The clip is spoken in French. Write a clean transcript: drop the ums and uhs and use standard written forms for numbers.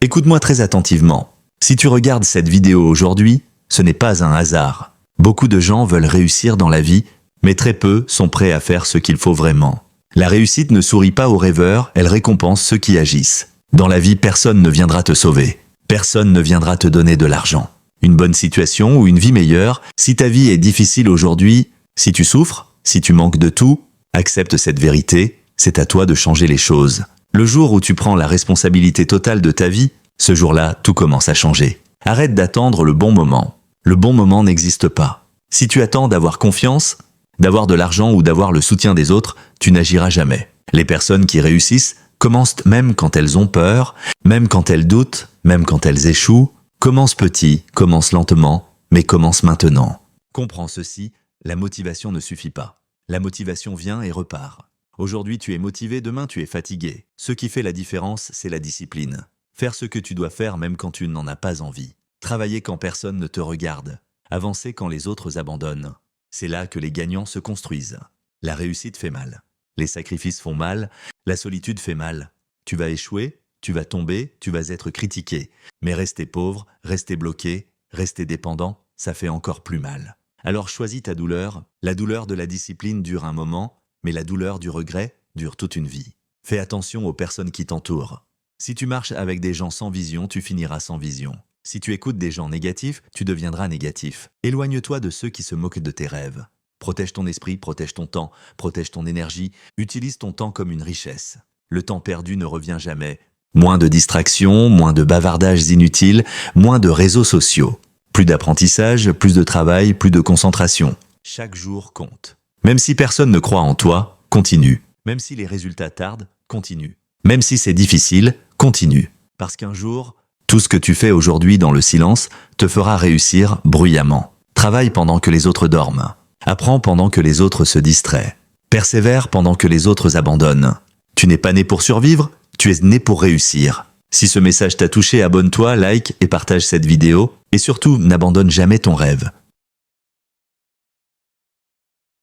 Écoute-moi très attentivement. Si tu regardes cette vidéo aujourd'hui, ce n'est pas un hasard. Beaucoup de gens veulent réussir dans la vie, mais très peu sont prêts à faire ce qu'il faut vraiment. La réussite ne sourit pas aux rêveurs, elle récompense ceux qui agissent. Dans la vie, personne ne viendra te sauver. Personne ne viendra te donner de l'argent. Une bonne situation ou une vie meilleure, si ta vie est difficile aujourd'hui, si tu souffres, si tu manques de tout, accepte cette vérité, c'est à toi de changer les choses. Le jour où tu prends la responsabilité totale de ta vie, ce jour-là, tout commence à changer. Arrête d'attendre le bon moment. Le bon moment n'existe pas. Si tu attends d'avoir confiance, d'avoir de l'argent ou d'avoir le soutien des autres, tu n'agiras jamais. Les personnes qui réussissent commencent même quand elles ont peur, même quand elles doutent, même quand elles échouent. Commence petit, commence lentement, mais commence maintenant. Comprends ceci, la motivation ne suffit pas. La motivation vient et repart. Aujourd'hui tu es motivé, demain tu es fatigué. Ce qui fait la différence, c'est la discipline. Faire ce que tu dois faire même quand tu n'en as pas envie. Travailler quand personne ne te regarde. Avancer quand les autres abandonnent. C'est là que les gagnants se construisent. La réussite fait mal. Les sacrifices font mal. La solitude fait mal. Tu vas échouer, tu vas tomber, tu vas être critiqué. Mais rester pauvre, rester bloqué, rester dépendant, ça fait encore plus mal. Alors choisis ta douleur. La douleur de la discipline dure un moment, mais la douleur du regret dure toute une vie. Fais attention aux personnes qui t'entourent. Si tu marches avec des gens sans vision, tu finiras sans vision. Si tu écoutes des gens négatifs, tu deviendras négatif. Éloigne-toi de ceux qui se moquent de tes rêves. Protège ton esprit, protège ton temps, protège ton énergie. Utilise ton temps comme une richesse. Le temps perdu ne revient jamais. Moins de distractions, moins de bavardages inutiles, moins de réseaux sociaux. Plus d'apprentissage, plus de travail, plus de concentration. Chaque jour compte. Même si personne ne croit en toi, continue. Même si les résultats tardent, continue. Même si c'est difficile, continue. Parce qu'un jour, tout ce que tu fais aujourd'hui dans le silence te fera réussir bruyamment. Travaille pendant que les autres dorment. Apprends pendant que les autres se distraient. Persévère pendant que les autres abandonnent. Tu n'es pas né pour survivre, tu es né pour réussir. Si ce message t'a touché, abonne-toi, like et partage cette vidéo. Et surtout, n'abandonne jamais ton rêve.